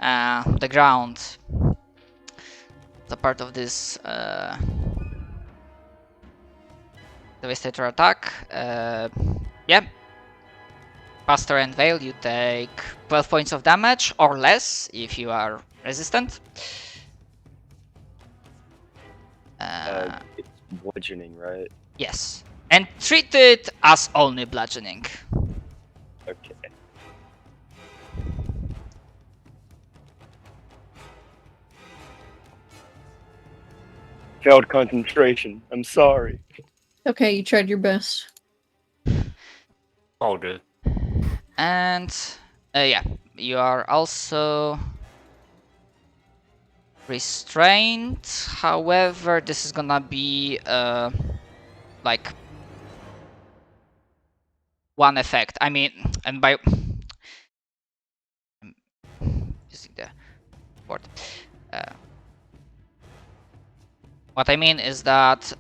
the ground. The part of this devastator attack. Yeah. Pastor and Veil, you take 12 points of damage or less if you are resistant. It's bludgeoning, right? Yes. And treat it as only bludgeoning. Okay. Failed concentration. I'm sorry. Okay, you tried your best. All good. And yeah, you are also restrained. However, this is gonna be like one effect. I mean, and by using the word, what I mean is that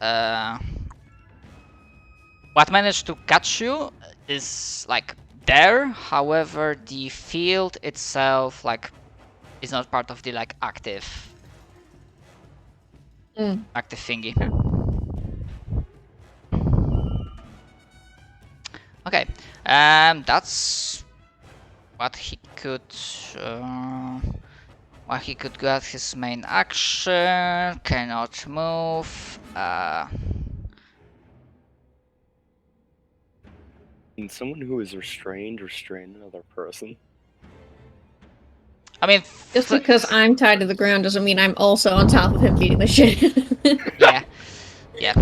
what managed to catch you is like there. However, the field itself like is not part of the like active thingy. Okay, that's what he could. What he could get his main action. Cannot move. Can someone who is restrained restrain another person? I mean, Just because I'm tied to the ground doesn't mean I'm also on top of him beating the shit. yeah, yeah,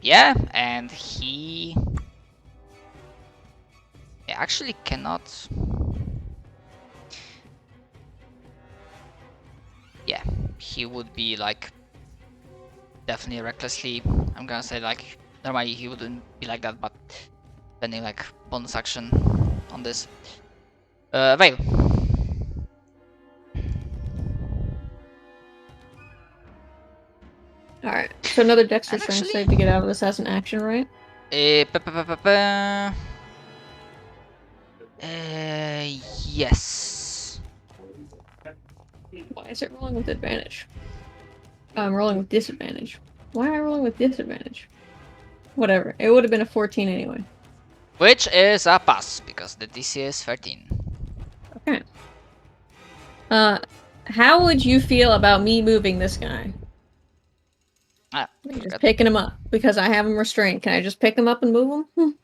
yeah, and he actually cannot. Yeah, he would be like definitely recklessly. I'm gonna say like normally he wouldn't be like that, but spending like bonus action on this. Veil. Alright, so another Dexter And strength actually- save to get out of this as an action, right? Yes. Why is it rolling with advantage? I'm rolling with disadvantage. Why am I rolling with disadvantage? Whatever. It would have been a 14 anyway. Which is a pass because the DC is 13. Okay. How would you feel about me moving this guy? Just picking him up because I have him restrained. Can I just pick him up and move him?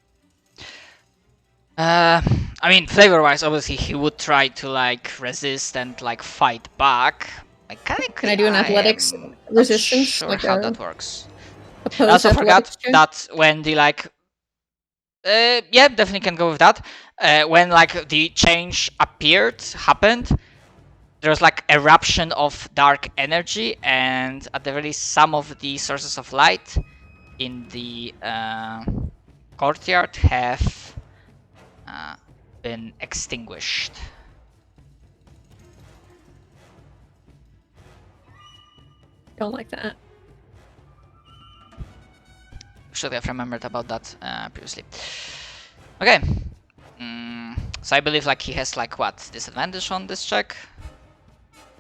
I mean, flavor-wise, obviously he would try to like resist and like fight back. Mechanically, Can I do an athletics resistance? Not sure like how a that works. I opposed also forgot athletics check? that when the like, yeah, definitely can go with that. When like the change happened, there was like eruption of dark energy, and at the very least, some of the sources of light in the courtyard have been extinguished. Don't like that. Should have remembered about that previously. Okay. So I believe like he has like what disadvantage on this check.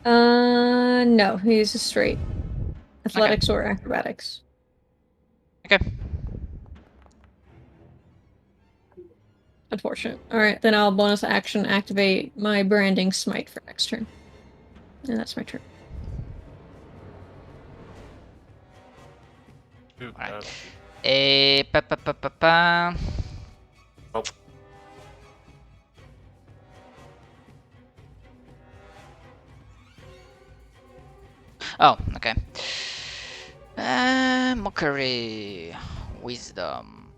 No, he's a straight athletics or acrobatics. Okay. Unfortunate. Alright, then I'll bonus action activate my branding smite for next turn. And that's my turn. Alright. Oh. Oh, okay. Mockery, wisdom.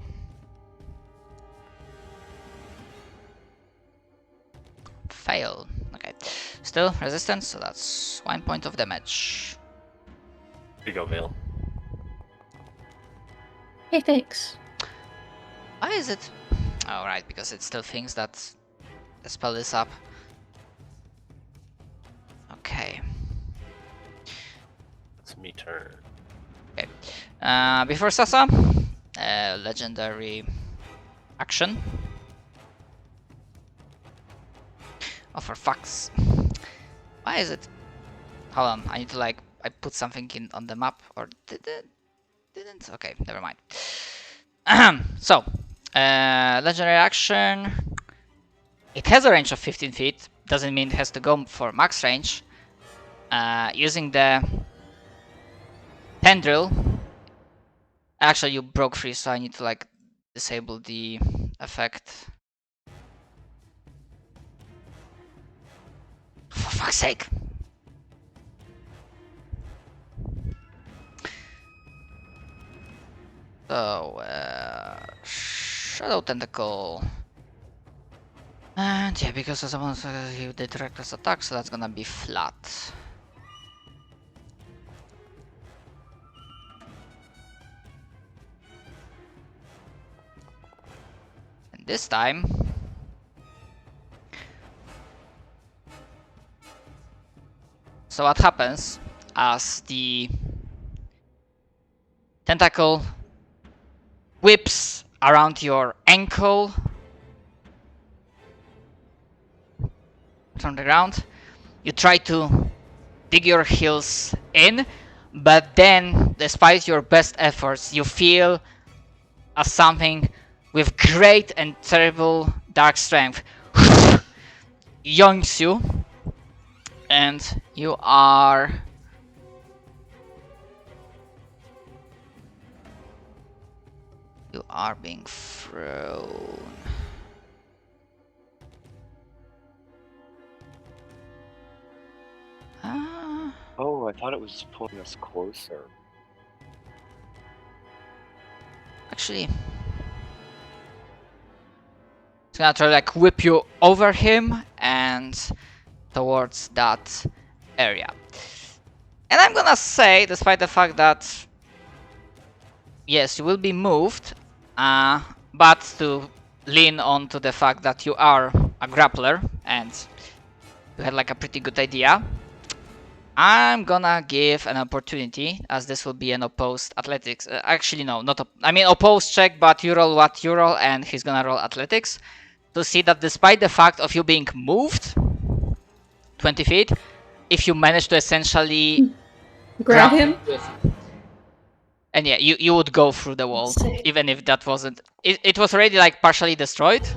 Fail. Okay. Still resistance, so that's 1 point of damage. Here you go, Vale. Hey, thanks. Why is it? Oh, right, because it still thinks that the spell is up. Okay. It's me turn. Okay. Before Sasa, legendary action. Oh, for fuck's. Why is it? Hold on, I need to like I put something in on the map or did it? Didn't? Okay, never mind. So, legendary action. It has a range of 15 feet. Doesn't mean it has to go for max range. Using the tendril. Actually, you broke free, so I need to like disable the effect. For fuck's sake! So, Shadow Tentacle. And yeah, because as someone he did reckless attack, so that's gonna be flat. And this time, so what happens as the tentacle whips around your ankle from the ground, you try to dig your heels in, but then, despite your best efforts, you feel as something with great and terrible dark strength yoinks you, and you are being thrown. Oh, I thought it was pulling us closer. Actually, it's gonna try to like whip you over him and towards that area. And I'm gonna say, despite the fact that yes, you will be moved, but to lean on to the fact that you are a grappler and you had like a pretty good idea, I'm gonna give an opportunity, as this will be an opposed athletics. Actually, no, not. I mean, opposed check, but you roll what you roll, and he's gonna roll athletics to see that despite the fact of you being moved 20 feet, if you manage to essentially Grab him? and yeah, you would go through the wall, even if that wasn't. It was already like partially destroyed,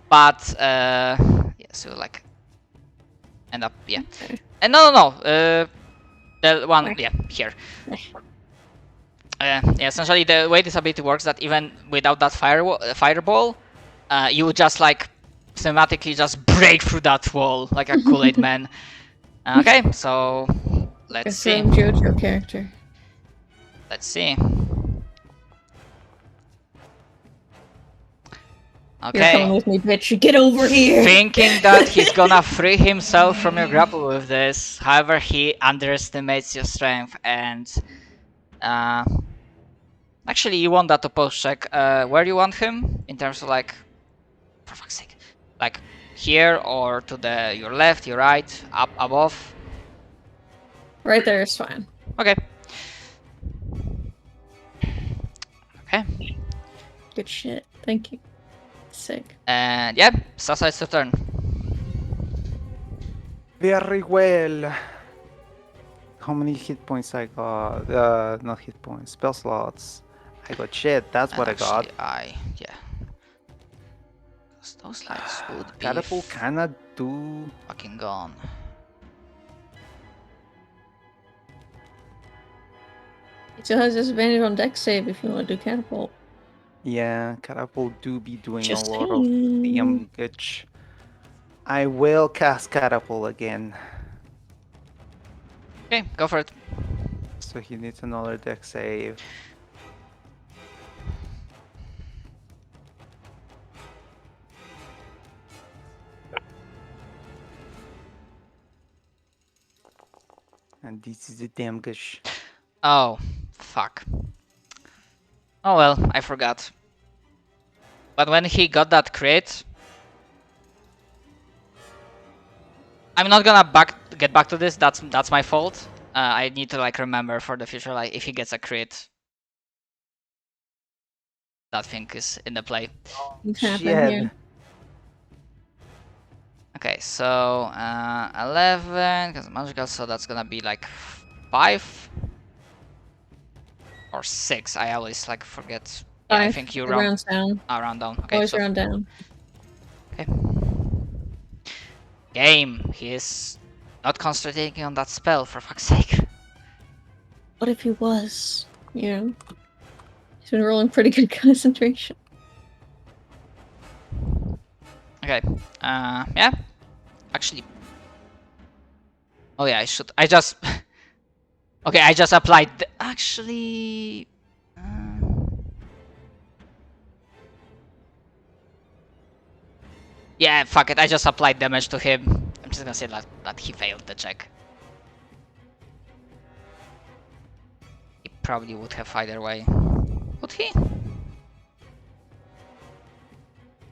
but yes, you like end up and no, the one here. Yeah, essentially the way this ability works that even without that fireball, you would just like thematically just break through that wall like a Kool-Aid man. Okay, so let's see. Some JoJo character. Let's see. You're Okay. coming with me, bitch. Get over here. Thinking that he's gonna free himself from your grapple with this. However, he underestimates your strength and actually you want that opposed check. Where do you want him? In terms of like, for fuck's sake. Like here or to the your left, your right, up above? Right there is fine. Okay. Okay. Good shit. Thank you. Sick. And yeah, Sasa, it's your turn. Very well. How many hit points I got? Not hit points, spell slots. I got shit, that's what I got. Yeah. Because those lights would be Catapult cannot do... fucking gone. It still has disadvantage on dex save if you want to do catapult. Yeah, Catapult do be doing Just a lot of saying. damage. I will cast Catapult again. Okay, go for it. So he needs another dex save. And this is a damn gush. Oh, fuck. Oh well, I forgot. But when he got that crit, I'm not gonna get back to this. That's my fault. I need to like remember for the future, like if he gets a crit, that thing is in the play. Things happen Shit. here. Okay, so 11 because magical, so that's gonna be like 5 or 6. I always like forget. Yeah, I 5. think you It round rounds down. round down. Okay, Always so round down. okay. Game. He is not concentrating on that spell for fuck's sake. What if he was? You know? He's been rolling pretty good concentration. Okay. Yeah. Actually. Oh yeah, I should. I just. Okay, I just applied. Actually. Yeah, fuck it. I just applied damage to him. I'm just gonna say that he failed the check. He probably would have either way. Would he?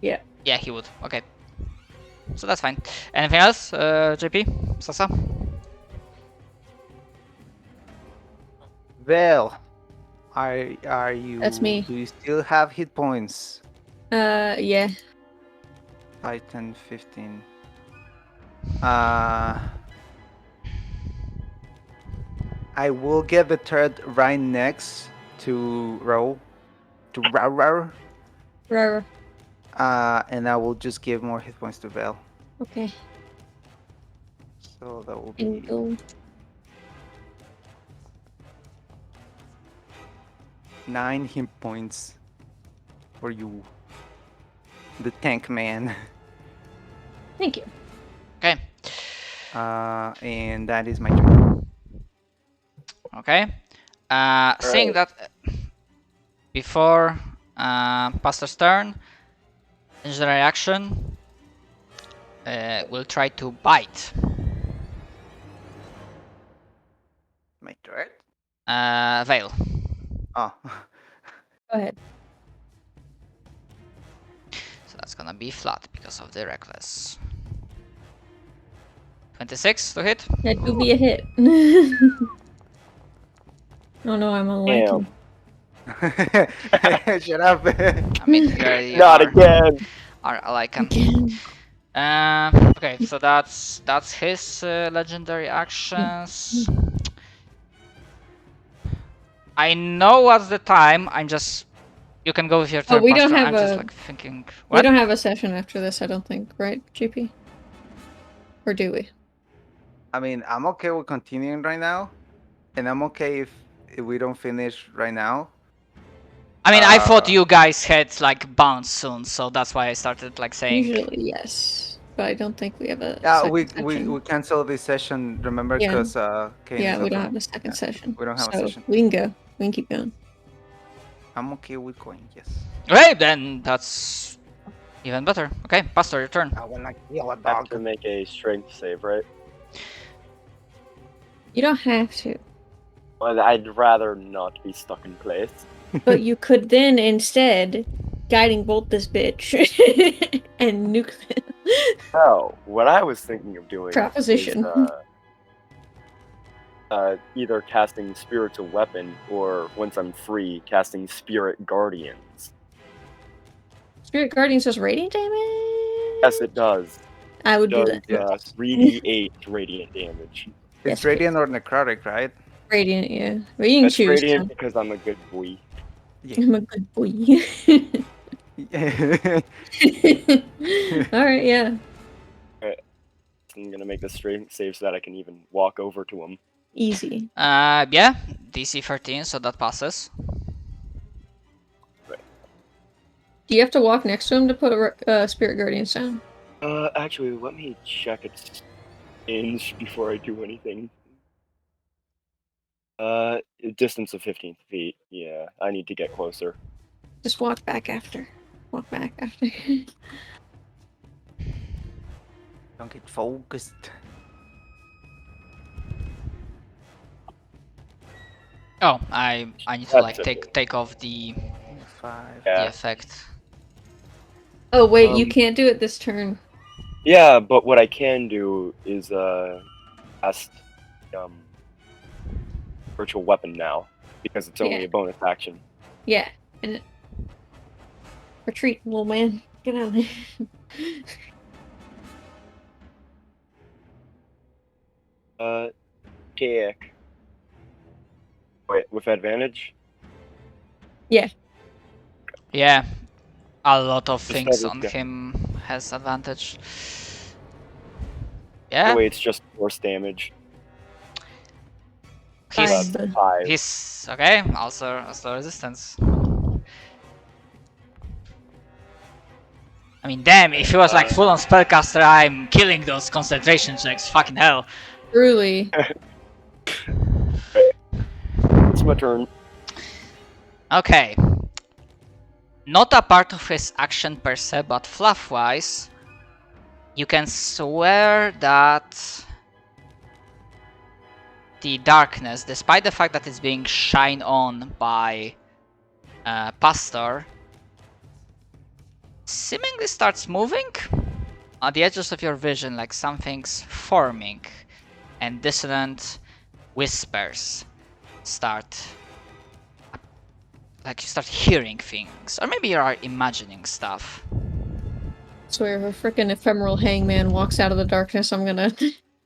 Yeah. Yeah, he would. Okay. So that's fine. Anything else, JP? Sasa? Well, are you? That's me. Do you still have hit points? Yeah. 5, 10, 15. I will get the turret right next to Row. To Row. Rara. And I will just give more hit points to Vel. Okay. So that will And be go. 9 hit points for you. The tank man. Thank you. Okay. And that is my turn. Okay. Seeing that before Pastor's turn, legendary action will try to bite. My turret? Veil. Oh. Go ahead. So that's gonna be flat because of the reckless. 26 to hit. That would be a hit. Oh no, I'm unlucky. Damn. Shut up. I mean, you Not again. are like Again. okay, so that's his legendary actions. I know what's the time. I'm just. You can go with your turn. we don't Pastor. have I'm just a- like thinking. We What? don't have a session after this, I don't think, right, GP? Or do we? I mean, I'm okay with continuing right now. And I'm okay if we don't finish right now. I mean, I thought Uh, you guys had like bounce soon, so that's why I started like saying. Usually, yes. But I don't think we have a Yeah, second we session. cancel this session, remember? Yeah. Because Kane Yeah, is we not don't home. have a second Yeah, session. we don't have a So session. we can go. We can keep going. I'm okay with going, yes. Okay, then that's even better. Okay, Pastor, your turn. I wanna kill a I have dog. to make a strength save, right? You don't have to. Well, I'd rather not be stuck in place. But you could then instead guiding bolt this bitch and nuke them. No, what I was thinking of doing Proposition. is either casting Spiritual Weapon or, once I'm free, casting Spirit Guardians. Spirit Guardians does radiant damage? Yes, it does. I would do It that. does 3d8 radiant damage. It's Yes, radiant or necrotic, right? Radiant, yeah. But you can That's choose. radiant because I'm a good boy. I'm a good boy. Alright, yeah. I'm gonna make the strength save so that I can even walk over to him. Easy. Yeah, DC 13, so that passes. Do you have to walk next to him to put a Spirit Guardians down? Actually, let me check its range before I do anything. A distance of 15 feet. Yeah, I need to get closer. Just walk back after. Walk back after. Don't get focused. Oh, I need to That's like okay. take off the 5. Yeah. effect. Oh wait, you Um, can't do it this turn. Yeah, but what I can do is cast virtual weapon now because it's only Yeah. a bonus action. Yeah. And retreat, little man. Get out of there. Kick. Wait, with advantage? Yeah, a lot of Just things double on check. him has advantage. The Yeah, way it's just force damage. he's Five. 5. he's okay. Also resistance. I mean, damn, if he was like full on spellcaster, I'm killing those concentration checks. Fucking hell. Truly. It's my turn. Okay. Not a part of his action per se, but fluff-wise, you can swear that the darkness, despite the fact that it's being shined on by Pastor, seemingly starts moving on the edges of your vision, like something's forming, and dissonant whispers start, like you start hearing things, or maybe you are imagining stuff. Swear, if a frickin' ephemeral hangman walks out of the darkness, I'm gonna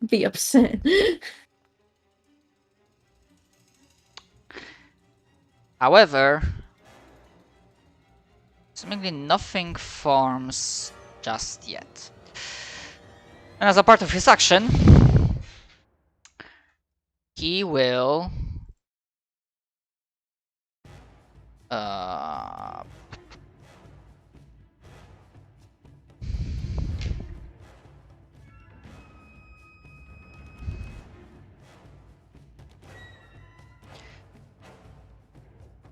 be upset. However, seemingly nothing forms just yet. And as a part of his action, he will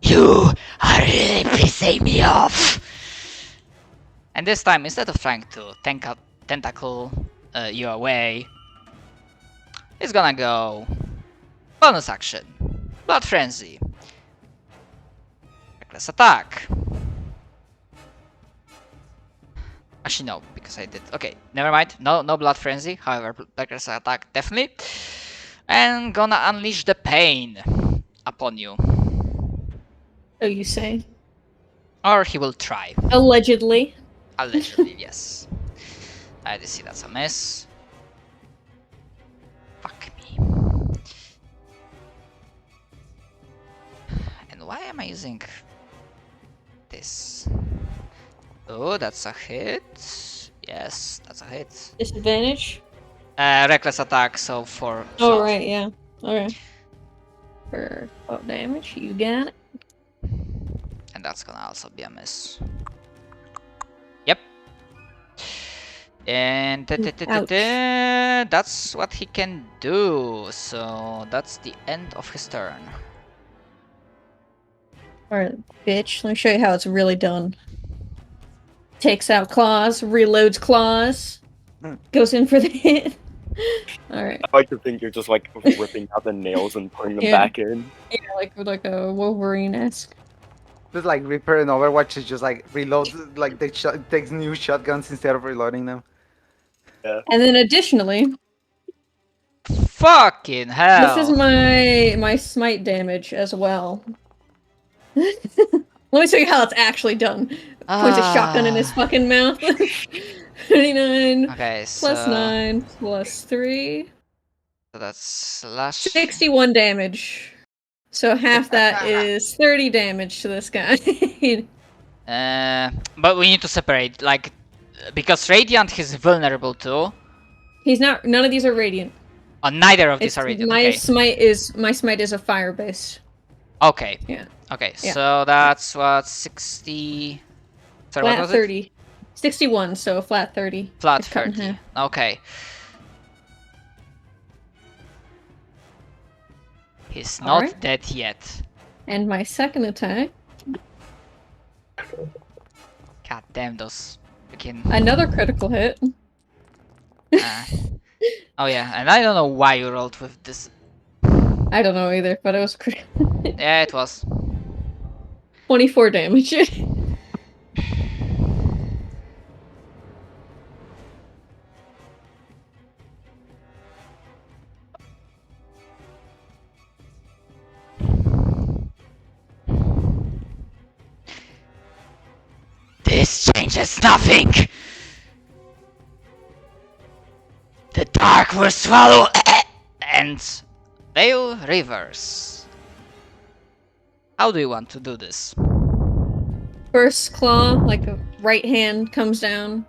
you are really pissing me off! And this time, instead of trying to tentacle you away, he's gonna go bonus action, Blood Frenzy, reckless attack. Actually, no, because I did. Okay, never mind. No Blood Frenzy. However, reckless attack definitely, and gonna unleash the pain upon you. Oh, you say? Or he will try. Allegedly. Allegedly, yes. I did see that's a miss. Fuck me. And why am I using this? Oh, that's a hit. Yes, that's a hit. Disadvantage? Reckless attack, so for Oh, fluff. right, yeah. Okay. For 12 damage, you got it. And that's gonna also be a miss. Yep. And that's what he can do. So that's the end of his turn. Alright, bitch. Let me show you how it's really done. Takes out claws, reloads claws, goes in for the hit. Alright. I like to think you're just like ripping out the nails and putting them Yeah. back in. Yeah, like a Wolverine-esque. Just like Reaper in Overwatch is just like reloads, like takes new shotguns instead of reloading them. And then additionally, Fucking hell! this is my smite damage as well. Let me show you how it's actually done. Points a shotgun in his fucking mouth. 39 Okay, plus so 9 plus 3. so that's slash. 61 damage. So half that is 30 damage to this guy. But we need to separate, like, because Radiant he's vulnerable to. He's not. None of these are radiant. Oh, neither of these It's, are Radiant. my Okay. smite is a fire base. Okay. Yeah. Okay. Yeah. So that's what 60. Sorry, what Flat was 30. it? 61. So flat 30. Flat It's cut in 30. half. Okay. He's not Alright. dead yet. And my second attack, God damn those freaking. another critical hit. Oh yeah, and I don't know why you rolled with this. I don't know either, but it was critical. Yeah, it was. 24 damage. This changes nothing. The dark will swallow And Veil Rivers. How do you want to do this? First claw, like a right hand, comes down,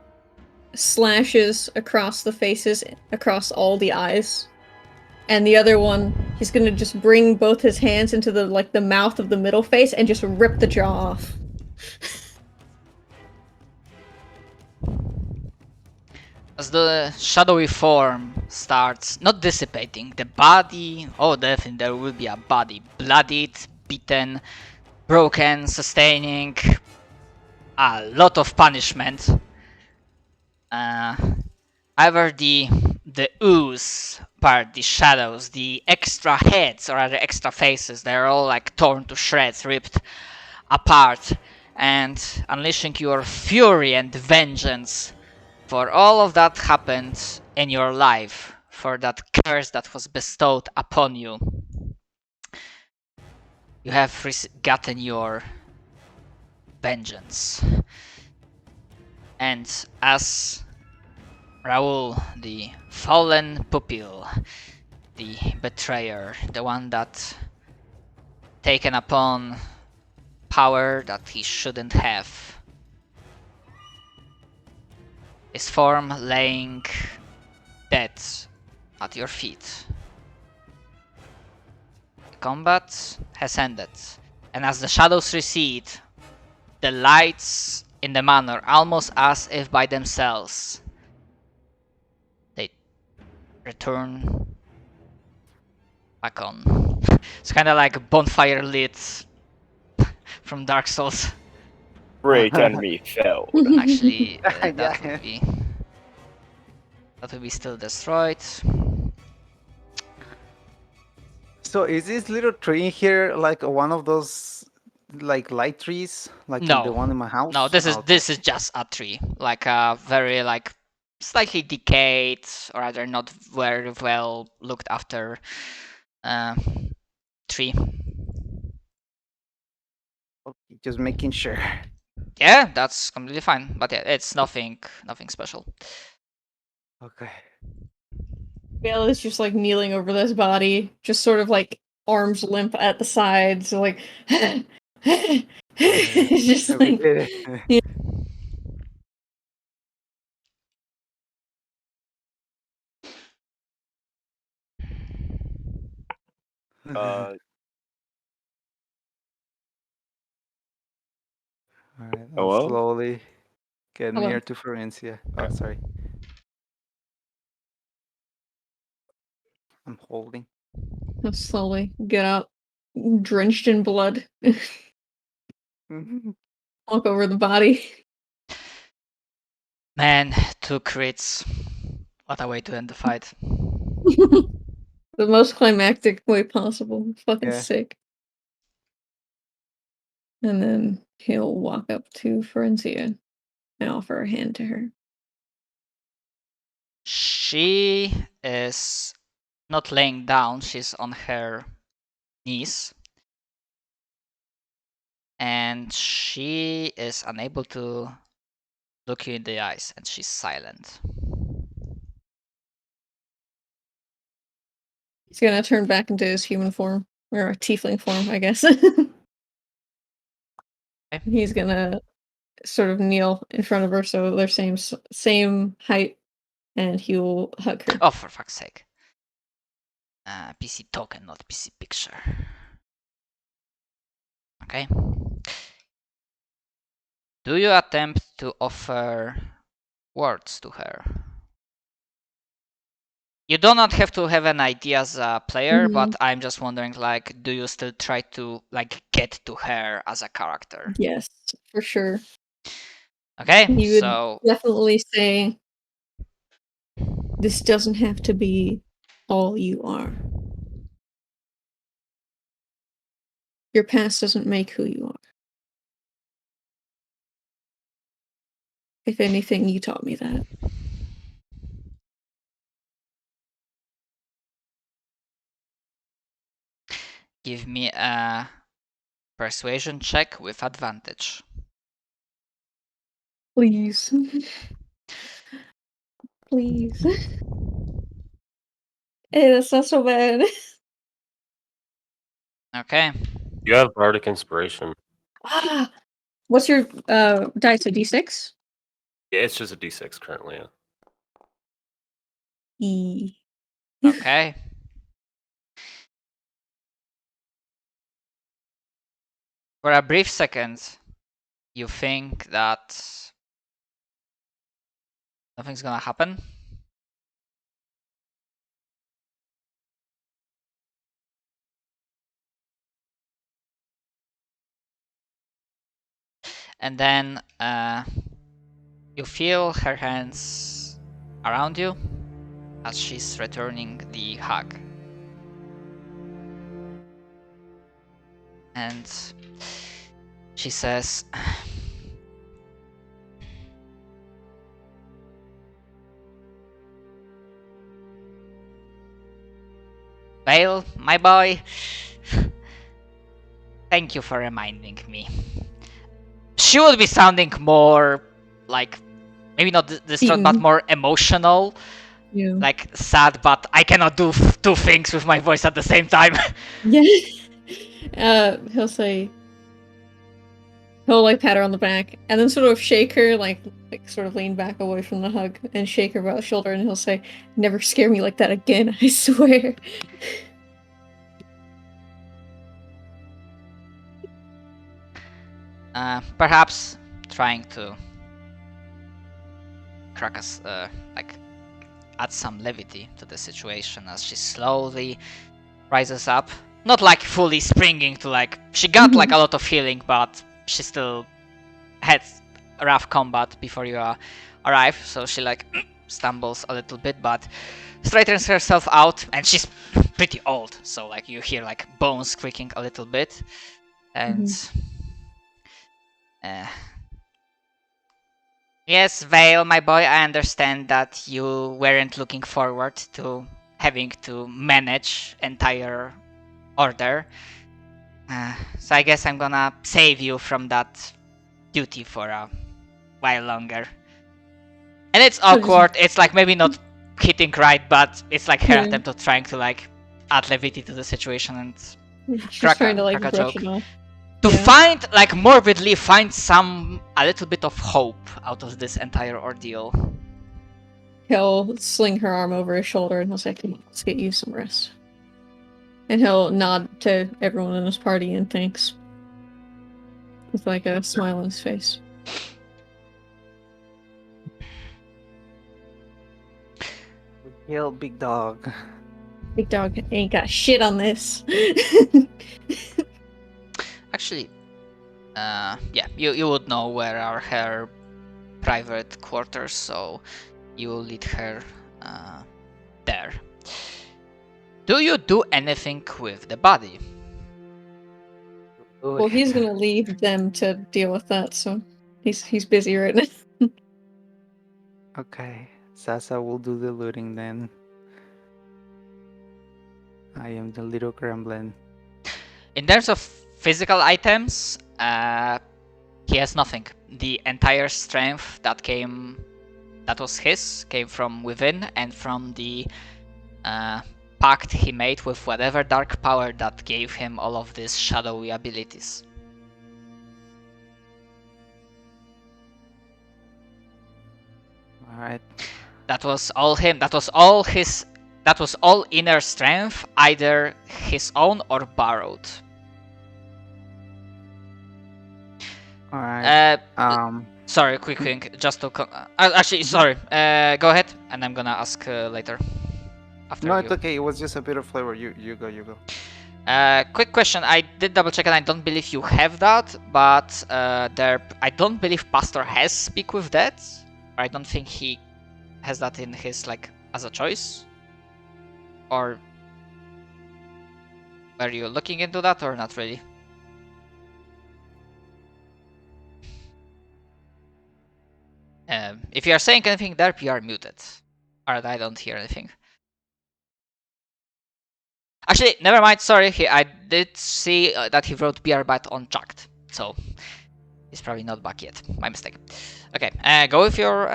slashes across the faces, across all the eyes. And the other one, he's gonna just bring both his hands into the mouth of the middle face and just rip the jaw off. As the shadowy form starts not dissipating, the body, oh definitely there will be a body, bloodied, beaten, broken, sustaining a lot of punishment. However, the ooze part, the shadows, the extra heads or rather extra faces, they're all like torn to shreds, ripped apart, and unleashing your fury and vengeance for all of that happened in your life, for that curse that was bestowed upon you. You have gotten your vengeance. And as Raoul, the fallen pupil, the betrayer, the one that taken upon power that he shouldn't have, his form laying dead at your feet. The combat has ended, and as the shadows recede, the lights in the manor, almost as if by themselves, they return back on. It's kind of like bonfire lit from Dark Souls. Great enemy fell. Actually, that Yeah. would be still destroyed. So is this little tree here like one of those like light trees, like No. the one in my house? No, this is Oh, okay. this is just a tree, like a very like slightly decayed or rather not very well looked after tree. Okay, just making sure. Yeah, that's completely fine. But yeah, it's nothing special. Okay. Vale is just like kneeling over this body, just sort of like arms limp at the sides, like it's just We like did it. Uh, Alright, I'll hello? slowly get Hello. near to Florencia. Oh, Okay. sorry. I'm holding. he'll slowly get up, drenched in blood, Mhm. walk over the body. Man, 2 crits. What a way to end the fight. The most climactic way possible. Fucking Yeah. sick. And then he'll walk up to Forencia and offer a hand to her. She is not laying down, she's on her knees. And she is unable to look you in the eyes, and she's silent. He's gonna turn back into his human form. Or a tiefling form, I guess. He's gonna sort of kneel in front of her so they're same height, and he will hug her. Oh, for fuck's sake. PC token, not PC picture. Okay. Do you attempt to offer words to her? You do not have to have an idea as a player, but I'm just wondering, like, do you still try to like get to her as a character? Yes, for sure. Okay, He would so definitely say, "This doesn't have to be all you are. Your past doesn't make who you are. If anything, you taught me that." give me a persuasion check with advantage. Please. Please. Hey, that's not so bad. Okay. You have bardic inspiration. Ah, what's your dice? A D6? Yeah, it's just a d6 currently. Yeah. E. Okay. For a brief second, you think that nothing's gonna happen. And then you feel her hands around you as she's returning the hug. And she says, Vale, my boy, thank you for reminding me. She would be sounding more like, maybe not distraught, but more emotional. Yeah. Like sad, but I cannot do two things with my voice at the same time. Yeah. He'll say, he'll like pat her on the back and then sort of shake her, like sort of lean back away from the hug and shake her by the shoulder, and he'll say, "Never scare me like that again, I swear." Perhaps trying to crack us, like add some levity to the situation as she slowly rises up. Not like fully springing to like, she got like a lot of healing, but she still had a rough combat before you arrive, so she like stumbles a little bit, but straightens herself out, and she's pretty old, so like you hear like bones creaking a little bit, and yes, Vale, my boy, I understand that you weren't looking forward to having to manage entire order. So I guess I'm gonna save you from that duty for a while longer. And it's awkward, it's like maybe not hitting right, but it's like her attempt of trying to like add levity to the situation and She's trying to like crack a brush joke. it off. To find, like morbidly find a little bit of hope out of this entire ordeal. He'll sling her arm over his shoulder and he'll say, "Come on, let's get you some rest." And he'll nod to everyone in his party and thanks. With like a smile on his face. Kill big dog. Big dog ain't got shit on this. Actually, yeah, you would know where are her private quarters, so you will lead her there. Do you do anything with the body? Well, he's gonna leave them to deal with that, so he's busy right now. Okay, Sasa will do the looting then. I am the little gremlin. In terms of physical items, he has nothing. The entire strength that was his came from within and from the pact he made with whatever dark power that gave him all of these shadowy abilities. Alright. That was all him. That was all his. That was all inner strength, either his own or borrowed. Alright. Sorry, quick thing, just to actually, sorry. Go ahead, and I'm gonna ask later. After No, you. it's okay. It was just a bit of flavor. You go. Quick question. I did double check, and I don't believe you have that, but I don't believe Pastor has speak with that. I don't think he has that in his like as a choice. Or were you looking into that or not really? If you are saying anything, Derp, you are muted. Alright, I don't hear anything. Actually, never mind, sorry, I did see that he wrote BR-Bat on Chucked, so he's probably not back yet. My mistake. Okay, go with your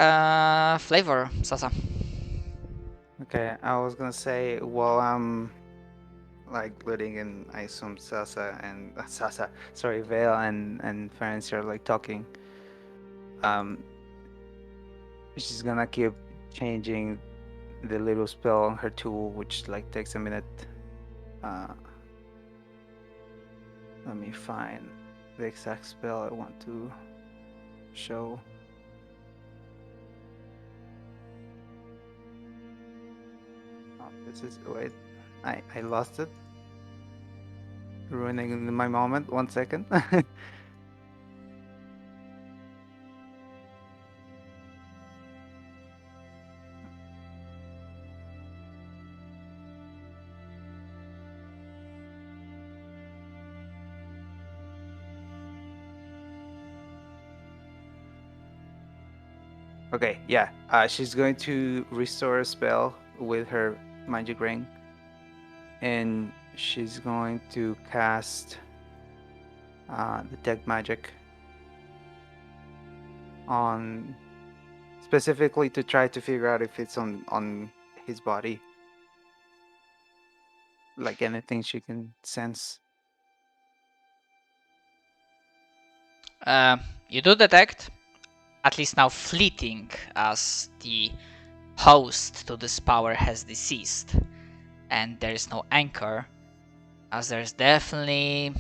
flavor, Sasa. Okay, I was gonna say while I'm like looting and I assume Sasa and sorry, Vale and Ferenc are like talking. Um, she's gonna keep changing the little spell on her tool, which like takes a minute. Uh, let me find the exact spell I want to show. Oh, this is wait, I lost it. Ruining my moment. 1 second. Okay, yeah. She's going to restore a spell with her magic ring, and she's going to cast detect magic on specifically to try to figure out if it's on his body, like anything she can sense. You do detect, at least now fleeting, as the host to this power has deceased, and there is no anchor, as there's definitely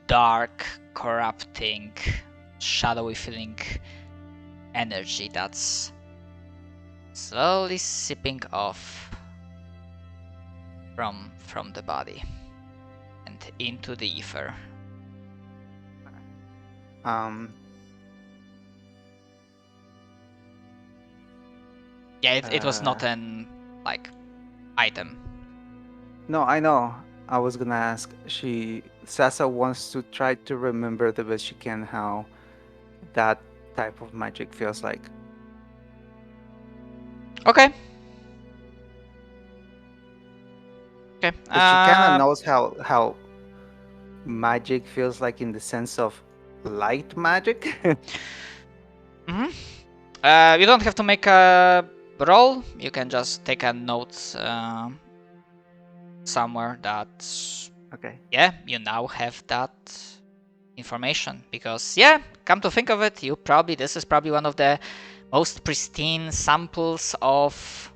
dark, corrupting, shadowy feeling energy that's slowly sipping off from the body and into the ether. Yeah, it was not an like item. No, I know. I was gonna ask. Sasa wants to try to remember the best she can how that type of magic feels like. Okay. Okay. But she kind of knows how magic feels like in the sense of light magic. Mhm. You don't have to make a roll. You can just take a note somewhere that Okay. yeah, you now have that information because yeah, come to think of it, this is probably one of the most pristine samples of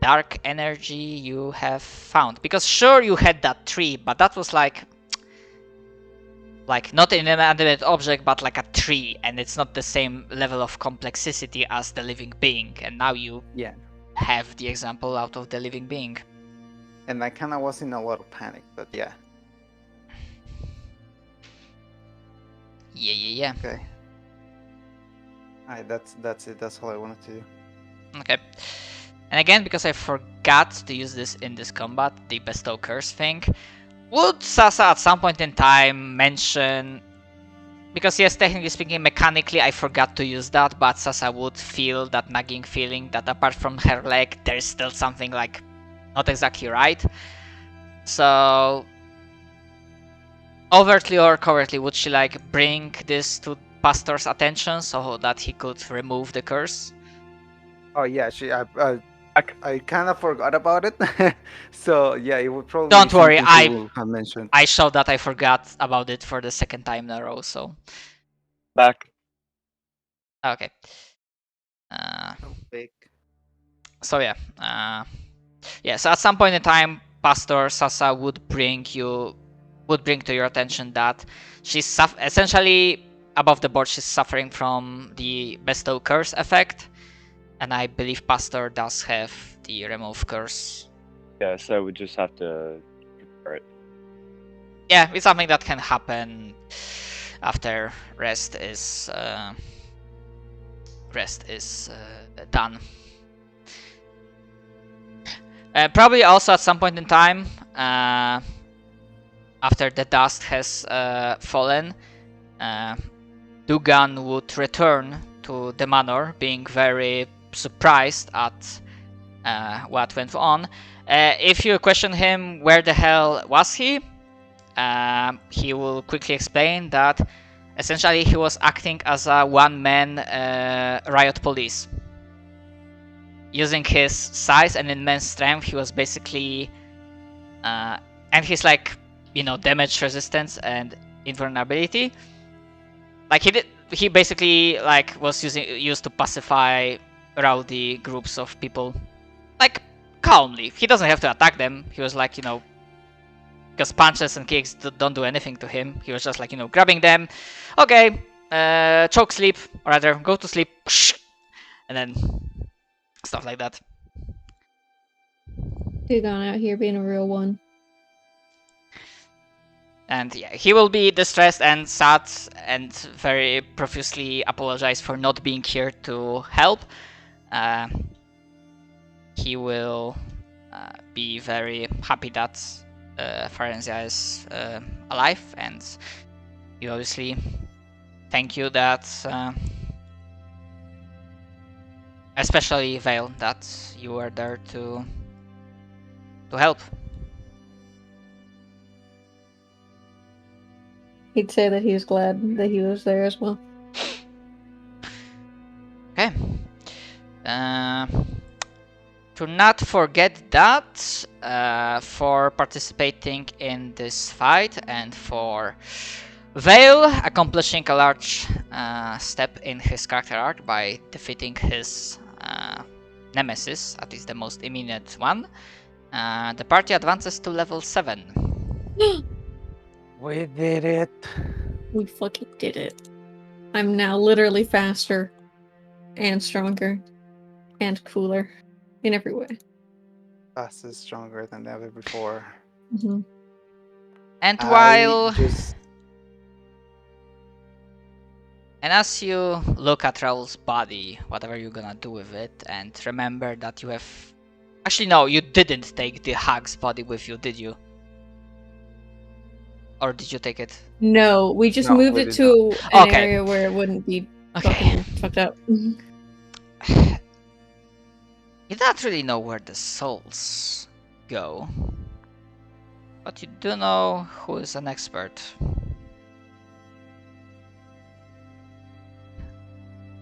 dark energy you have found. Because sure, you had that tree, but that was like not an inanimate object, but like a tree, and it's not the same level of complexity as the living being. And now you have the example out of the living being. And I kind of was in a lot of panic, but yeah. Yeah. Okay. Alright, that's it. That's all I wanted to do. Okay. And again, because I forgot to use this in this combat, the bestow curse thing, would Sasa at some point in time mention, because yes, technically speaking, mechanically I forgot to use that, but Sasa would feel that nagging feeling that apart from her leg, there's still something like not exactly right. So, overtly or covertly, would she like bring this to Pastor's attention so that he could remove the curse? Oh yeah, I kind of forgot about it. So yeah, it would probably. Don't worry, I mentioned. I showed that I forgot about it for the second time in a row. So Back. okay. So yeah, so at some point in time, Pastor Sasa would bring to your attention that she's essentially above the board. She's suffering from the bestow curse effect, and I believe Pastor does have the remove curse. Yeah, so we just have to prepare it. Yeah, it's something that can happen after rest is done. Probably also at some point in time, after the dust has fallen, Dugan would return to the manor, being very surprised at what went on. If you question him where the hell was he will quickly explain that essentially he was acting as a one-man riot police. using his size and immense strength, he was basically, and his like damage resistance and invulnerability. Like he basically like was used to pacify rowdy groups of people, like calmly. He doesn't have to attack them. He was like because punches and kicks don't do anything to him. He was just like grabbing them. Okay, choke sleep, or rather go to sleep, and then stuff like that. Gigon out here being a real one. And yeah, he will be distressed and sad and very profusely apologize for not being here to help. He will be very happy that Farenzia is alive, and he obviously thank you that, especially Vale, that you were there to help. He'd say that he was glad that he was there as well. Okay. To not forget that, for participating in this fight and for Vale accomplishing a large step in his character arc by defeating his nemesis, at least the most immediate one, the party advances to level 7. We did it. We fucking did it. I'm now literally faster and stronger and cooler in every way. Fast is stronger than ever before. Mm-hmm. And I just And as you look at Raul's body, whatever you're gonna do with it, and remember that you have... Actually, no, you didn't take the hag's body with you, did you? Or did you take it? No, we just No, moved we it did to an Okay. area where it wouldn't be Okay. fucking fucked up. You don't really know where the souls go. But you do know who is an expert.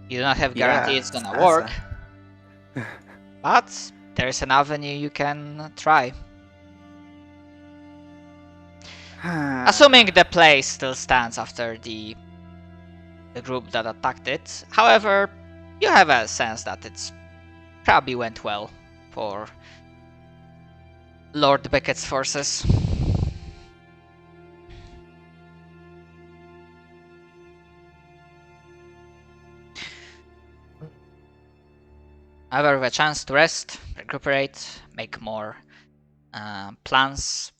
You do not have guarantee it's gonna Sasa. work, but there's an avenue you can try. Assuming the place still stands after the group that attacked it. However, you have a sense that it's probably went well for Lord Beckett's forces. However, with a chance to rest, recuperate, make more plans.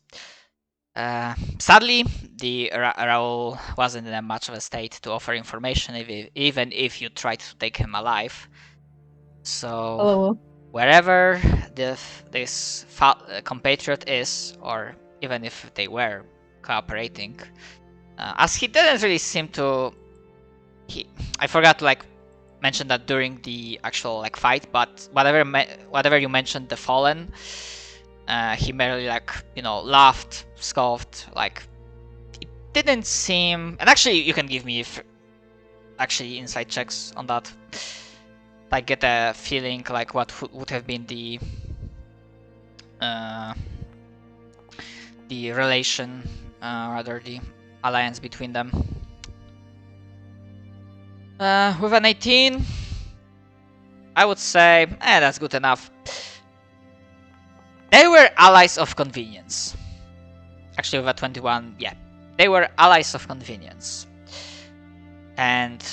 Sadly, the Raul wasn't in much of a state to offer information, even if you tried to take him alive. So, Oh, wherever this compatriot is, or even if they were cooperating, as he didn't really seem to... I forgot to mention that during the actual fight, but whatever you mentioned, the Fallen, he merely laughed, scoffed, it didn't seem... And actually, you can give me insight checks on that. Get a feeling what would have been the relation, rather the alliance between them. With an 18, I would say, that's good enough. They were allies of convenience. Actually, with a 21, yeah. They were allies of convenience. And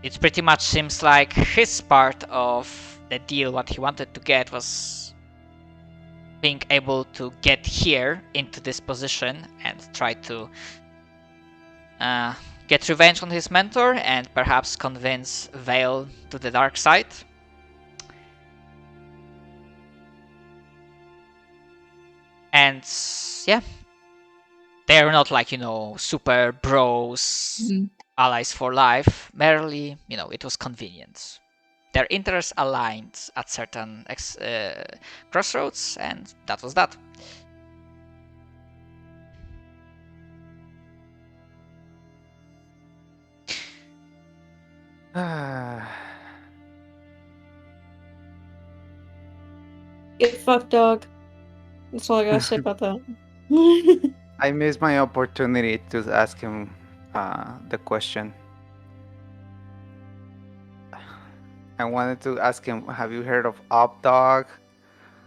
it pretty much seems like his part of the deal, what he wanted to get, was being able to get here into this position and try to get revenge on his mentor and perhaps convince Vale to the dark side. And yeah, they're not super bros, allies for life. Merely, it was convenient. Their interests aligned at certain crossroads, and that was that. Get fucked, dog. That's all I gotta say about that. I missed my opportunity to ask him the question. I wanted to ask him, have you heard of Up Dog?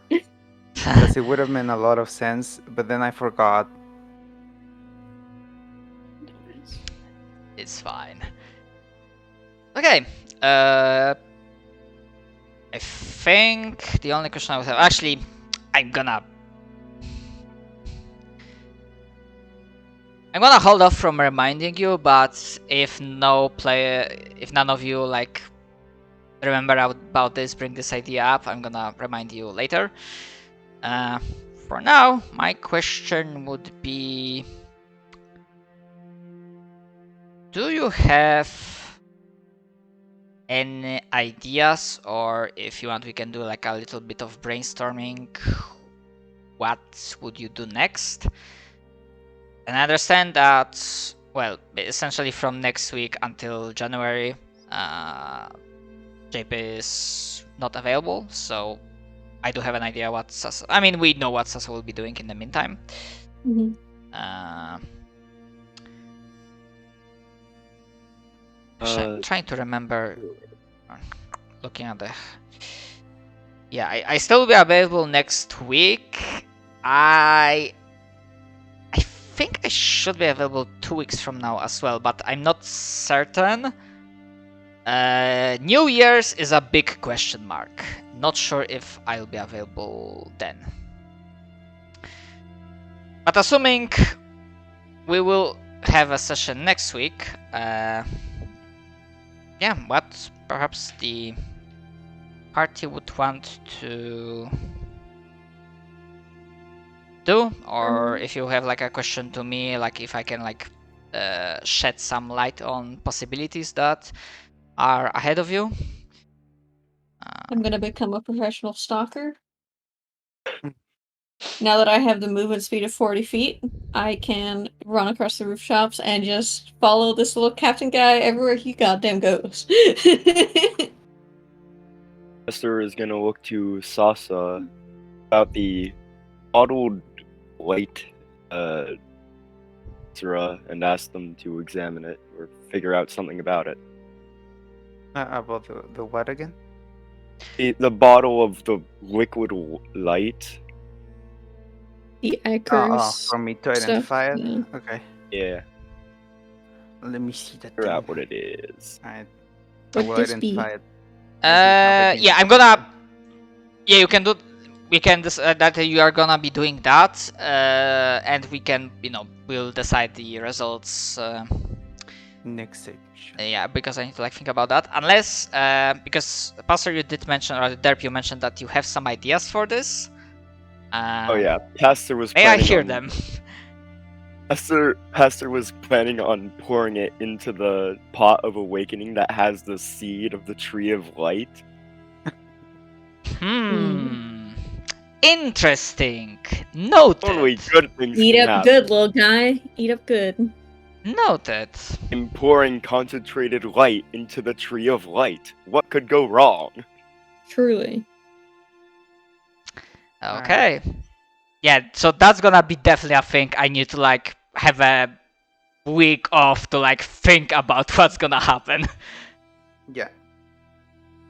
Because it would have made a lot of sense, but then I forgot. It's fine. Okay. I think the only question I would have, actually, I'm gonna hold off from reminding you, but if none of you like remember about this, bring this idea up, I'm gonna remind you later. For now, my question would be, do you have any ideas, or if you want, we can do like a little bit of brainstorming. What would you do next? And I understand that, well, essentially from next week until January, JP is not available, so I do have an idea what Sasa... I mean, we know what Sasa will be doing in the meantime. Mhm. I'm trying to remember, looking at the... Yeah, I still will be available next week. I think I should be available 2 weeks from now as well, but I'm not certain. New Year's is a big question mark. Not sure if I'll be available then. But assuming we will have a session next week, yeah, what perhaps the party would want to do, or if you have like a question to me, like if I can like shed some light on possibilities that are ahead of you. I'm gonna become a professional stalker. Now that I have the movement speed of 40 feet, I can run across the rooftops and just follow this little captain guy everywhere he goddamn goes. Esther is gonna look to Sasa about the bottled light and ask them to examine it or figure out something about it. About the what again? The bottle of the liquid light. The Oh, Icarus. for me to stuff, identify it? yeah. Okay. Yeah, Let me see that figure thing. out what it is. Alright. I Would will this be? identify it. Does it Yeah, have I'm gonna. Yeah, you can do. We can that you are gonna be doing that, and we can, we'll decide the results. next stage? Yeah, because I need to like think about that. Unless, because Pastor, you did mention, or Derp, you mentioned that you have some ideas for this. Oh yeah, Pastor was. May I planning hear on- them? Pastor was planning on pouring it into the pot of awakening that has the seed of the tree of light. Interesting. Noted. Only good things Eat can up happen. good, little guy. Eat up good. Noted. In pouring concentrated light into the tree of light, what could go wrong? Truly. Okay. Yeah, so that's gonna be definitely a thing. I need to like have a week off to like think about what's gonna happen. Yeah.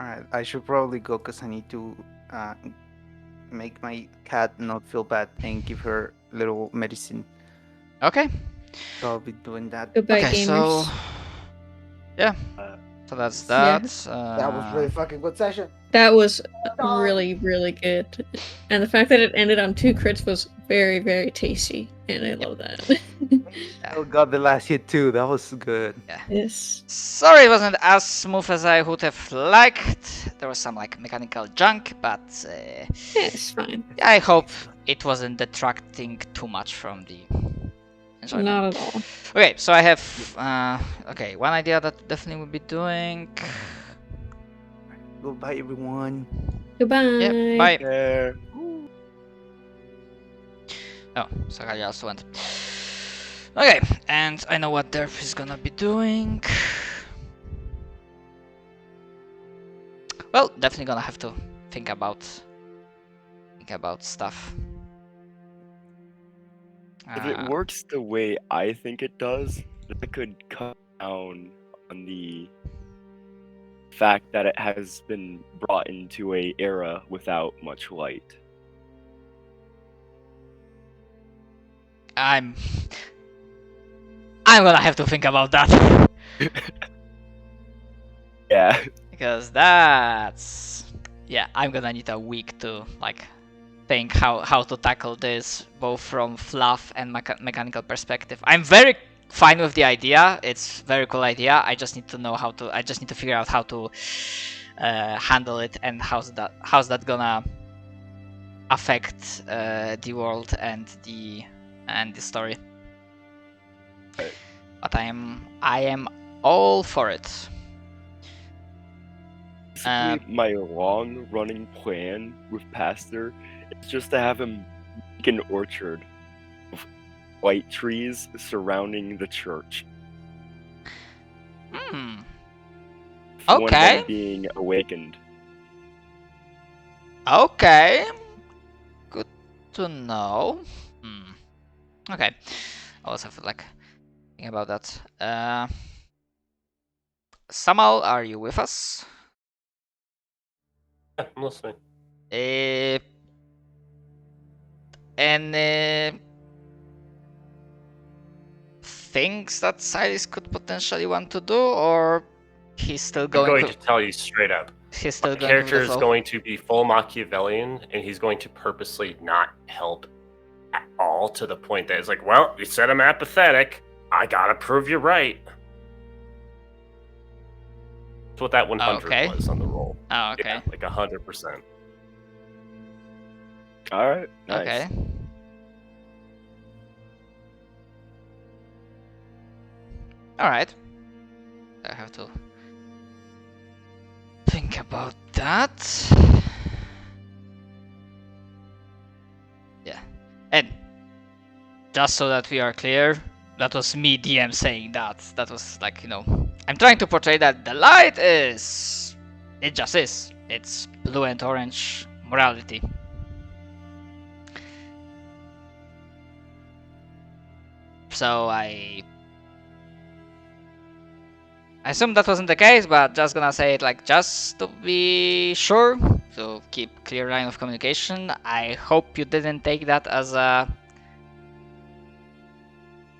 Alright, I should probably go because I need to make my cat not feel bad and give her little medicine. Okay. So I'll be doing that. Goodbye, Okay, gamers. so yeah. So that's Yeah. that. That was really fucking good session. That was really, really good. And the fact that it ended on 2 crits was very, very tasty. And I love that. Oh god, the last hit too. That was good. Yes. Sorry, it wasn't as smooth as I would have liked. There was some like mechanical junk, but Yeah, it's fine. I hope it wasn't detracting too much from the enjoyment. Not at all. Okay, so I have okay, one idea that definitely will be doing. Goodbye, everyone. Goodbye. Yeah, bye. There. Oh, Sakari also went. Okay, and I know what Derp is gonna be doing. Well, definitely gonna have to think about think about stuff. If it works the way I think it does, that could cut down on the fact that it has been brought into a era without much light. I'm gonna have to think about that. Yeah. Because that's... Yeah, I'm gonna need a week to like think how to tackle this, both from fluff and mechanical perspective. I'm very fine with the idea. It's a very cool idea. I just need to know how to. I just need to figure out how to handle it and how's that gonna affect the world and the story. Right. But I am all for it. Basically, my long-running plan with Pastor is just to have him make an orchard of white trees surrounding the church. Hmm. With one of Okay. them being awakened. Okay. Good to know. Hmm. Okay. I also feel like thinking about that. Samal, are you with us? Yeah, I'm listening. Any things that Silas could potentially want to do, or he's still I'm going? going to tell you straight up. He's still The going with character the is flow. going to be full Machiavellian, and he's going to purposely not help at all, to the point that it's like, well, you said I'm apathetic. I gotta prove you're right. That's what that 100 Okay. was on the roll. Oh, okay. Yeah, like 100%. Alright, nice. Okay. Alright. I have to think about that. Yeah. And just so that we are clear, that was me DM saying that. That was like, I'm trying to portray that the light is... It just is. It's blue and orange morality. So I assume that wasn't the case, but just gonna say it like just to be sure, to keep clear line of communication. I hope you didn't take that as a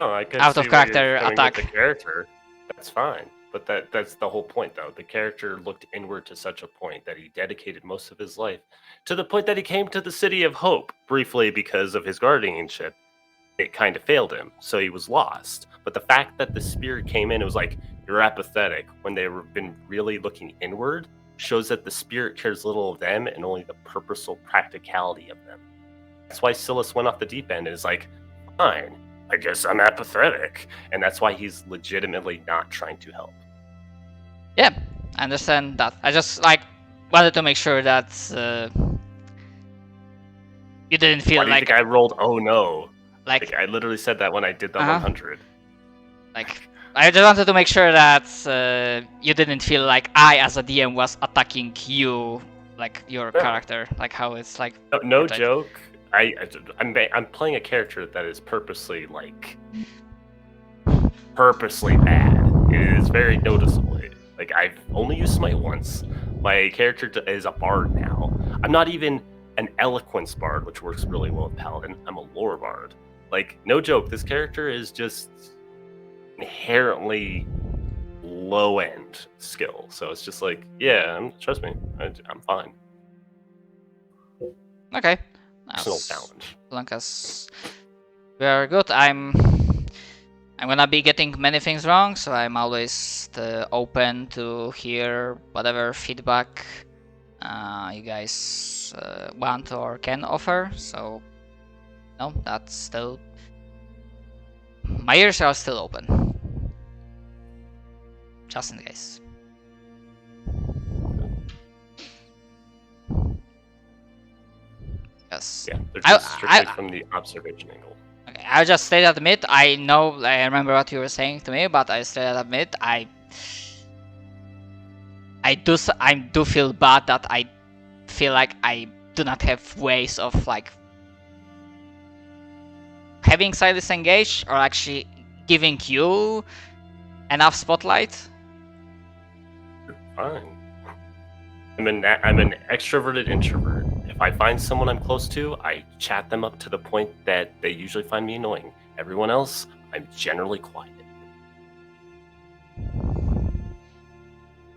No, I can out see of where character you're coming attack. with the character. That's fine. But that's the whole point, though. The character looked inward to such a point that he dedicated most of his life, to the point that he came to the City of Hope briefly because of his guardianship. It kind of failed him, so he was lost. But the fact that the spirit came in, it was like, you're apathetic, when they've been really looking inward, shows that the spirit cares little of them and only the purposeful practicality of them. That's why Silas went off the deep end and is like, fine, I guess I'm apathetic. And that's why he's legitimately not trying to help. Yeah, I understand that. I just wanted to make sure that you didn't feel Why do you like think I rolled oh no? like Like I literally said that when I did the Uh-huh. 100. like I just wanted to make sure that you didn't feel like I as a DM was attacking you, like your No. character, like how it's like No portrayed. joke. I'm playing a character that is purposely bad. It is very noticeable. Like I've only used smite once. My character is a bard now. I'm not even an eloquence bard, which works really well with paladin. I'm a lore bard. Like no joke, this character is just inherently low end skill. So it's just like, yeah, trust me, I'm fine. Okay. Personal As challenge. long as we are good, I'm gonna be getting many things wrong, so I'm always open to hear whatever feedback you guys want or can offer. So, no, that's still... My ears are still open. Just in case. Yes. Yeah, they're I- just strictly I- from the observation angle. Okay, I'll just straight admit, I know, I remember what you were saying to me, but I straight admit, I do feel bad that I feel like I do not have ways of like having Silas engaged or actually giving you enough spotlight? Fine. I'm an extroverted introvert. If I find someone I'm close to, I chat them up to the point that they usually find me annoying. Everyone else, I'm generally quiet.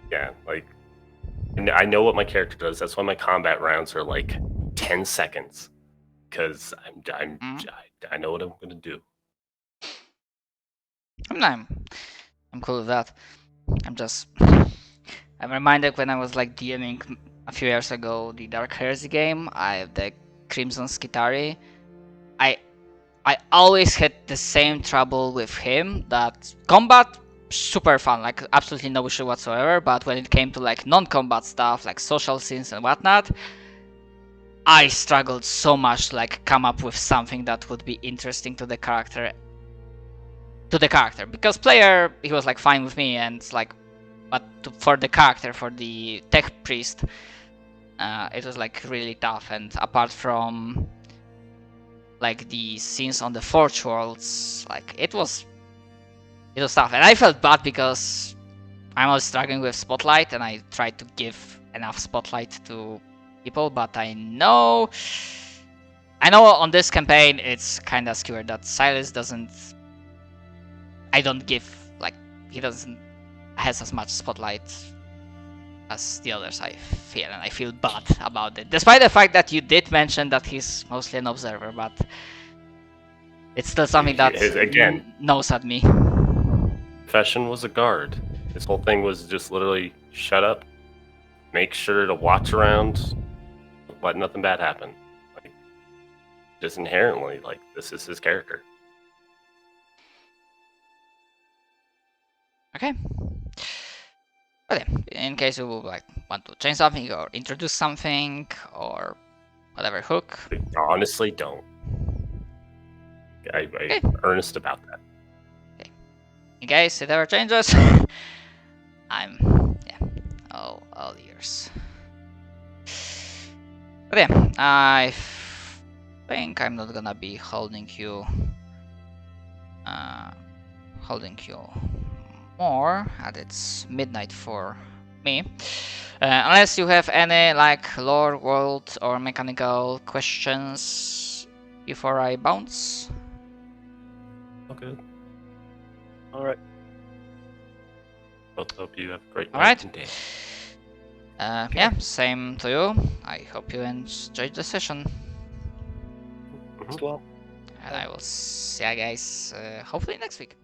Yeah, like, and I know what my character does. That's why my combat rounds are like 10 seconds, because I know what I'm gonna do. I'm cool with that. I'm reminded when I was like DMing a few years ago the Dark Heresy game, the Crimson Skitari. I always had the same trouble with him, that combat super fun, like absolutely no issue whatsoever, but when it came to like non-combat stuff like social scenes and whatnot, I struggled so much to like come up with something that would be interesting to the character because player, he was like fine with me, and like, but for the character, for the tech priest, it was like really tough. And apart from like the scenes on the Forge Worlds, like it was tough, and I felt bad because I'm always struggling with spotlight, and I tried to give enough spotlight to people, but I know on this campaign it's kind of skewered that Silas doesn't. I don't give, like, he doesn't has as much spotlight as the others, I feel, and I feel bad about it. Despite the fact that you did mention that he's mostly an observer, but it's still something that Again, gnaws at me. Profession was a guard. His whole thing was just literally shut up, make sure to watch around, let nothing bad happen. Like, just inherently, like, this is his character. Okay. Okay. In case you would like want to change something or introduce something or whatever, Hook. I honestly don't. I'm earnest about that. Okay. In case it ever changes, I'm all ears. But yeah, I think I'm not gonna be holding you more, and it's midnight for me. Unless you have any like lore, world, or mechanical questions before I bounce. Okay. All right. Both hope you have a great All night right. and day. Yeah, same to you. I hope you enjoyed the session. As well. And I will see you guys hopefully next week.